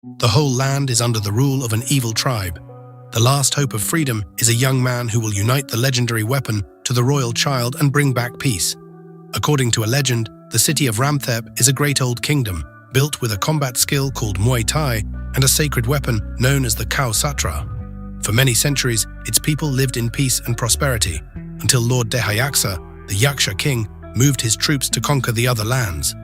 The whole land is under the rule of an evil tribe. The last hope of freedom is a young man who will unite the legendary weapon to the royal child and bring back peace. According to a legend, the city of Ramthep is a great old kingdom, built with a combat skill called Muay Thai and a sacred weapon known as the Satra. For many centuries, its people lived in peace and prosperity, until Lord Dehayaksa, the Yaksha king, moved his troops to conquer the other lands.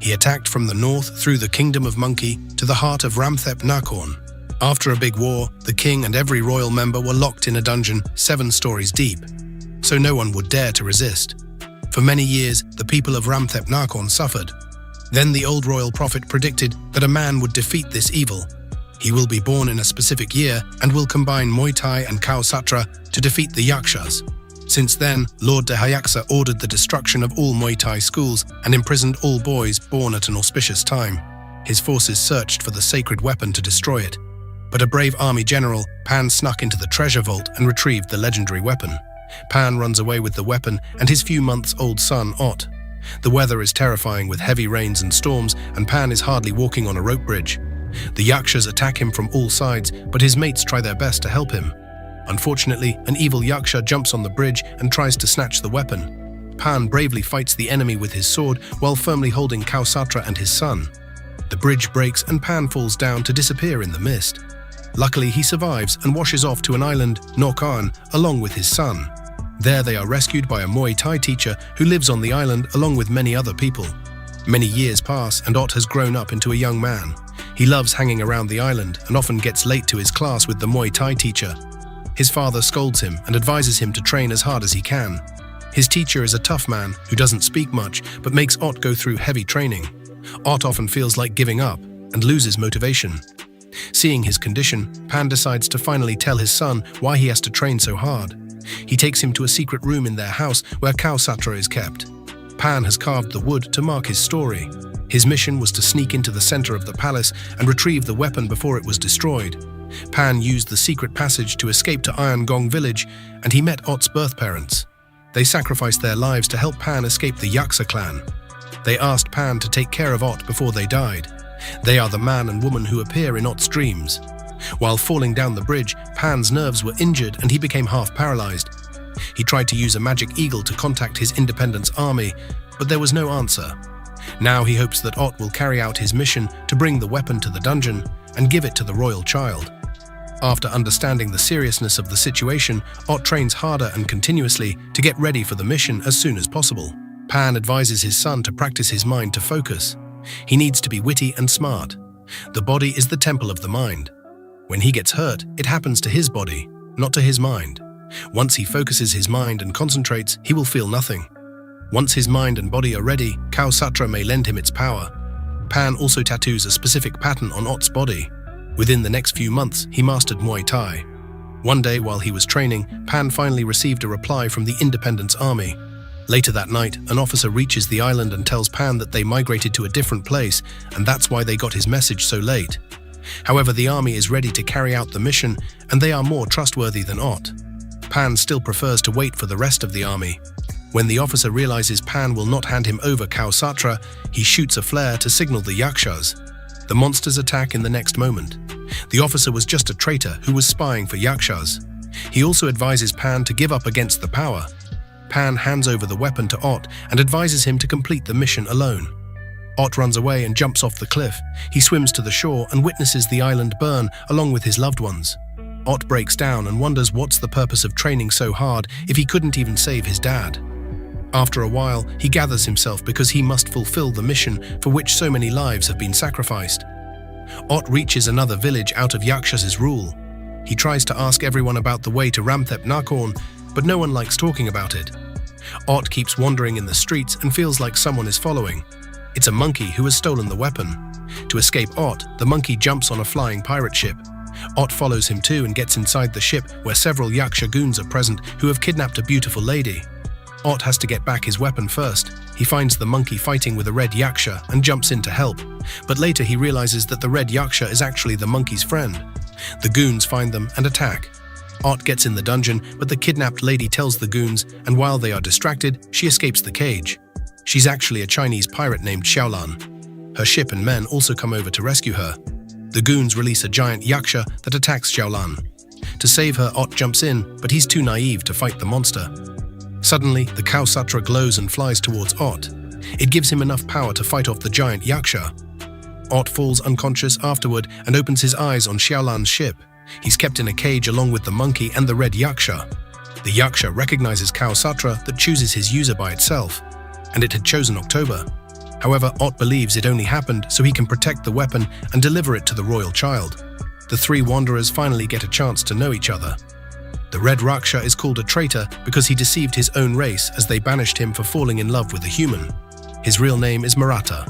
He attacked from the north through the kingdom of Monkey to the heart of Ramthep Nakorn. After a big war, the king and every royal member were locked in a dungeon 7 stories deep, so no one would dare to resist. For many years, the people of Ramthep Nakorn suffered. Then the old royal prophet predicted that a man would defeat this evil. He will be born in a specific year and will combine Muay Thai and Satra to defeat the Yakshas. Since then, Lord Dehayaksa ordered the destruction of all Muay Thai schools and imprisoned all boys born at an auspicious time. His forces searched for the sacred weapon to destroy it. But a brave army general, Pan, snuck into the treasure vault and retrieved the legendary weapon. Pan runs away with the weapon and his few-months-old son, Ott. The weather is terrifying with heavy rains and storms, and Pan is hardly walking on a rope bridge. The Yakshas attack him from all sides, but his mates try their best to help him. Unfortunately, an evil Yaksha jumps on the bridge and tries to snatch the weapon. Pan bravely fights the enemy with his sword while firmly holding Satra and his son. The bridge breaks and Pan falls down to disappear in the mist. Luckily, he survives and washes off to an island, Nokan, along with his son. There they are rescued by a Muay Thai teacher who lives on the island along with many other people. Many years pass and Ott has grown up into a young man. He loves hanging around the island and often gets late to his class with the Muay Thai teacher. His father scolds him and advises him to train as hard as he can. His teacher is a tough man who doesn't speak much but makes Ott go through heavy training. Ott often feels like giving up and loses motivation. Seeing his condition, Pan decides to finally tell his son why he has to train so hard. He takes him to a secret room in their house where Satra is kept. Pan has carved the wood to mark his story. His mission was to sneak into the center of the palace and retrieve the weapon before it was destroyed. Pan used the secret passage to escape to Iron Gong village, and he met Ott's birth parents. They sacrificed their lives to help Pan escape the Yaksa clan. They asked Pan to take care of Ott before they died. They are the man and woman who appear in Ott's dreams. While falling down the bridge, Pan's nerves were injured and he became half paralyzed. He tried to use a magic eagle to contact his independence army, but there was no answer. Now he hopes that Ott will carry out his mission to bring the weapon to the dungeon and give it to the royal child. After understanding the seriousness of the situation, Ott trains harder and continuously to get ready for the mission as soon as possible. Pan advises his son to practice his mind to focus. He needs to be witty and smart. The body is the temple of the mind. When he gets hurt, it happens to his body, not to his mind. Once he focuses his mind and concentrates, he will feel nothing. Once his mind and body are ready, Satra may lend him its power. Pan also tattoos a specific pattern on Ott's body. Within the next few months, he mastered Muay Thai. One day while he was training, Pan finally received a reply from the Independence Army. Later that night, an officer reaches the island and tells Pan that they migrated to a different place, and that's why they got his message so late. However, the army is ready to carry out the mission, and they are more trustworthy than Ott. Pan still prefers to wait for the rest of the army. When the officer realizes Pan will not hand him over Satra, he shoots a flare to signal the Yakshas. The monsters attack in the next moment. The officer was just a traitor who was spying for Yakshas. He also advises Pan to give up against the power. Pan hands over the weapon to Ott and advises him to complete the mission alone. Ott runs away and jumps off the cliff. He swims to the shore and witnesses the island burn along with his loved ones. Ott breaks down and wonders what's the purpose of training so hard if he couldn't even save his dad. After a while, he gathers himself because he must fulfill the mission for which so many lives have been sacrificed. Ott reaches another village out of Yakshas' rule. He tries to ask everyone about the way to Ramthep Nakorn, but no one likes talking about it. Ott keeps wandering in the streets and feels like someone is following. It's a monkey who has stolen the weapon. To escape Ott, the monkey jumps on a flying pirate ship. Ott follows him too and gets inside the ship where several Yaksha goons are present who have kidnapped a beautiful lady. Ott has to get back his weapon first. He finds the monkey fighting with a red Yaksha and jumps in to help. But later he realizes that the red Yaksha is actually the monkey's friend. The goons find them and attack. Ott gets in the dungeon, but the kidnapped lady tells the goons, and while they are distracted, she escapes the cage. She's actually a Chinese pirate named Xiaolan. Her ship and men also come over to rescue her. The goons release a giant yaksha that attacks Xiaolan. To save her, Ott jumps in, but he's too naive to fight the monster. Suddenly, the cow Satra glows and flies towards Ott. It gives him enough power to fight off the giant yaksha. Ott falls unconscious afterward and opens his eyes on Xiaolan's ship. He's kept in a cage along with the monkey and the red yaksha. The yaksha recognizes cow Satra that chooses his user by itself, and it had chosen October. However, Ott believes it only happened so he can protect the weapon and deliver it to the royal child. The three wanderers finally get a chance to know each other. The red Raksha is called a traitor because he deceived his own race as they banished him for falling in love with a human. His real name is Maratha.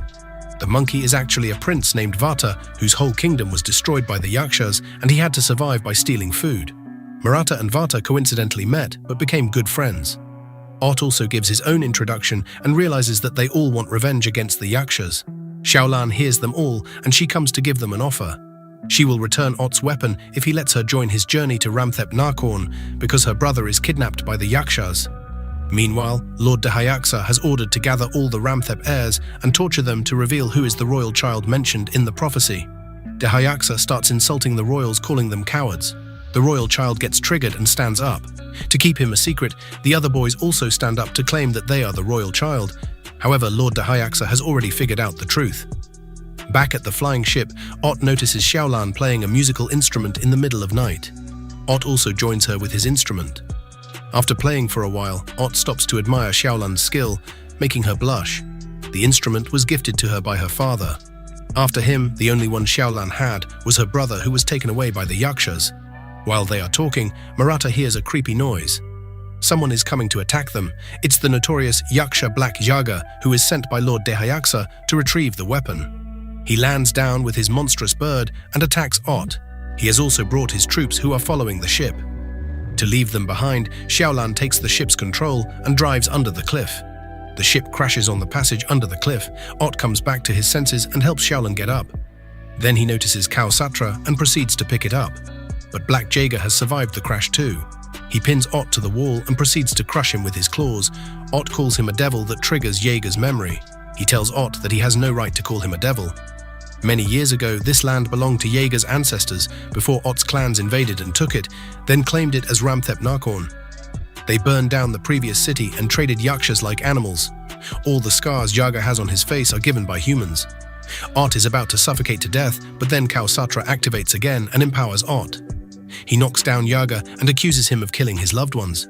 The monkey is actually a prince named Vata, whose whole kingdom was destroyed by the Yakshas, and he had to survive by stealing food. Maratha and Vata coincidentally met, but became good friends. Ott also gives his own introduction and realizes that they all want revenge against the Yakshas. Xiaolan hears them all, and she comes to give them an offer. She will return Ott's weapon if he lets her join his journey to Ramthep Nakorn, because her brother is kidnapped by the Yakshas. Meanwhile, Lord Dehayaksa has ordered to gather all the Ramthep heirs and torture them to reveal who is the royal child mentioned in the prophecy. Dehayaksa starts insulting the royals, calling them cowards. The royal child gets triggered and stands up. To keep him a secret, the other boys also stand up to claim that they are the royal child. However, Lord Dehayaksa has already figured out the truth. Back at the flying ship, Ott notices Xiaolan playing a musical instrument in the middle of night. Ott also joins her with his instrument. After playing for a while, Ott stops to admire Xiaolan's skill, making her blush. The instrument was gifted to her by her father. After him, the only one Xiaolan had was her brother, who was taken away by the Yakshas. While they are talking, Maratha hears a creepy noise. Someone is coming to attack them. It's the notorious Yaksha Black Jaga, who is sent by Lord Dehayaksa to retrieve the weapon. He lands down with his monstrous bird and attacks Ott. He has also brought his troops who are following the ship. To leave them behind, Xiaolan takes the ship's control and drives under the cliff. The ship crashes on the passage under the cliff. Ott comes back to his senses and helps Xiaolan get up. Then he notices cow Satra and proceeds to pick it up. But Black Jager has survived the crash too. He pins Ott to the wall and proceeds to crush him with his claws. Ott calls him a devil that triggers Jaeger's memory. He tells Ott that he has no right to call him a devil. Many years ago, this land belonged to Jaeger's ancestors before Ott's clans invaded and took it, then claimed it as Ramthep Nakorn. They burned down the previous city and traded Yakshas like animals. All the scars Jager has on his face are given by humans. Ott is about to suffocate to death, but then Cow Satra activates again and empowers Ott. He knocks down Jager and accuses him of killing his loved ones.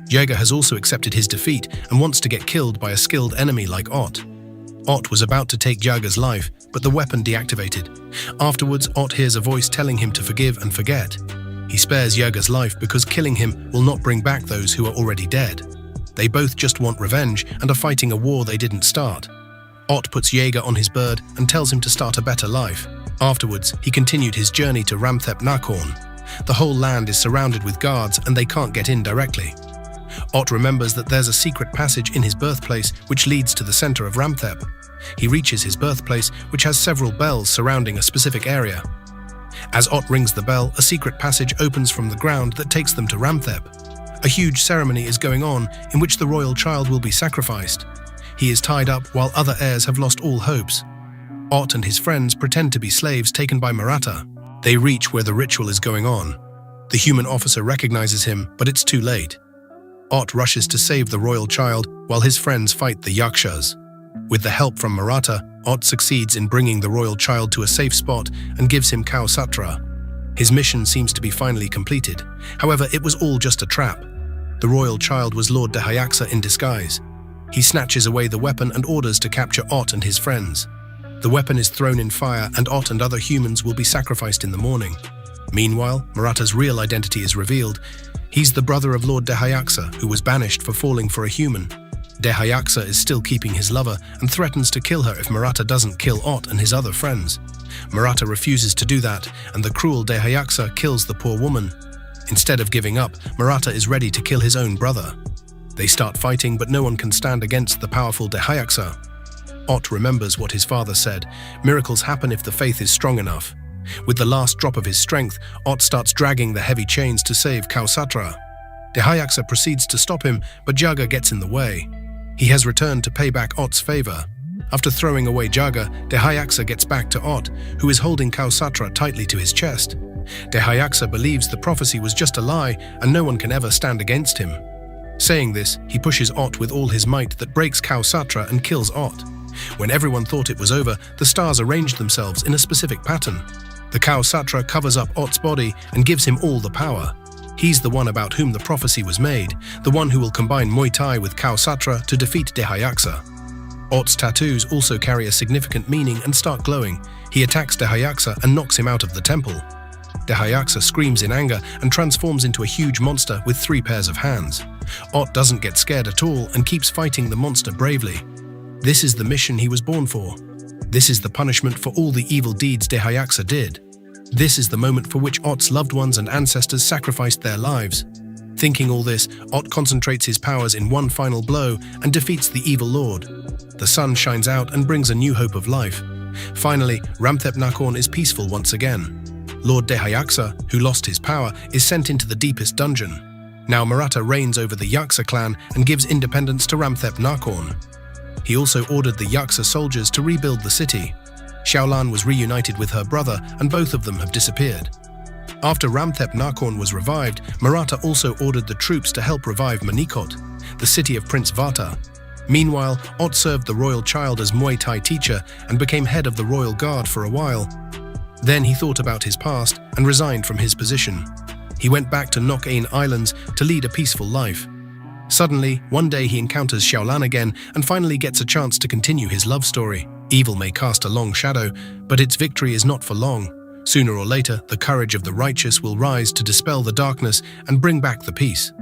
Jager has also accepted his defeat and wants to get killed by a skilled enemy like Ott. Ott was about to take Jager's life, but the weapon deactivated. Afterwards, Ott hears a voice telling him to forgive and forget. He spares Jager's life because killing him will not bring back those who are already dead. They both just want revenge and are fighting a war they didn't start. Ott puts Jager on his bird and tells him to start a better life. Afterwards, he continued his journey to Ramthep Nakorn. The whole land is surrounded with guards and they can't get in directly. Ott remembers that there's a secret passage in his birthplace which leads to the center of Ramthep. He reaches his birthplace, which has several bells surrounding a specific area. As Ott rings the bell, a secret passage opens from the ground that takes them to Ramthep. A huge ceremony is going on in which the royal child will be sacrificed. He is tied up while other heirs have lost all hopes. Ott and his friends pretend to be slaves taken by Maratha. They reach where the ritual is going on. The human officer recognizes him, but it's too late. Ott rushes to save the royal child while his friends fight the Yakshas. With the help from Maratha, Ott succeeds in bringing the royal child to a safe spot and gives him Cow Satra. His mission seems to be finally completed. However, it was all just a trap. The royal child was Lord Dehayaksa in disguise. He snatches away the weapon and orders to capture Ott and his friends. The weapon is thrown in fire and Ott and other humans will be sacrificed in the morning. Meanwhile, Maratha's real identity is revealed. He's the brother of Lord Dehayaksa, who was banished for falling for a human. Dehayaksa is still keeping his lover and threatens to kill her if Maratha doesn't kill Ott and his other friends. Maratha refuses to do that, and the cruel Dehayaksa kills the poor woman. Instead of giving up, Maratha is ready to kill his own brother. They start fighting, but no one can stand against the powerful Dehayaksa. Ott remembers what his father said: miracles happen if the faith is strong enough. With the last drop of his strength, Ott starts dragging the heavy chains to save Cow Satra. Dehayaksa proceeds to stop him, but Jaga gets in the way. He has returned to pay back Ott's favor. After throwing away Jaga, Defias gets back to Ott, who is holding Khao Satra tightly to his chest. Defias believes the prophecy was just a lie and no one can ever stand against him. Saying this, he pushes Ott with all his might that breaks Khao Satra and kills Ott. When everyone thought it was over, the stars arranged themselves in a specific pattern. The Khao Satra covers up Ott's body and gives him all the power. He's the one about whom the prophecy was made, the one who will combine Muay Thai with Khao Satra to defeat Defias. Ott's tattoos also carry a significant meaning and start glowing. He attacks Defias and knocks him out of the temple. Defias screams in anger and transforms into a huge monster with 3 pairs of hands. Ott doesn't get scared at all and keeps fighting the monster bravely. This is the mission he was born for. This is the punishment for all the evil deeds Defias did. This is the moment for which Ott's loved ones and ancestors sacrificed their lives. Thinking all this, Ott concentrates his powers in one final blow and defeats the evil lord. The sun shines out and brings a new hope of life. Finally, Ramthep Nakhon is peaceful once again. Lord Defias, who lost his power, is sent into the deepest dungeon. Now Maratha reigns over the Yaksa clan and gives independence to Ramthep Nakhon. He also ordered the Yaksa soldiers to rebuild the city. Xiaolan was reunited with her brother and both of them have disappeared. After Ramthep Nakhon was revived, Maratha also ordered the troops to help revive Manikot, the city of Prince Vata. Meanwhile, Ott served the royal child as Muay Thai teacher and became head of the royal guard for a while. Then he thought about his past and resigned from his position. He went back to Nok Ain Islands to lead a peaceful life. Suddenly, one day he encounters Xiaolan again and finally gets a chance to continue his love story. Evil may cast a long shadow, but its victory is not for long. Sooner or later, the courage of the righteous will rise to dispel the darkness and bring back the peace.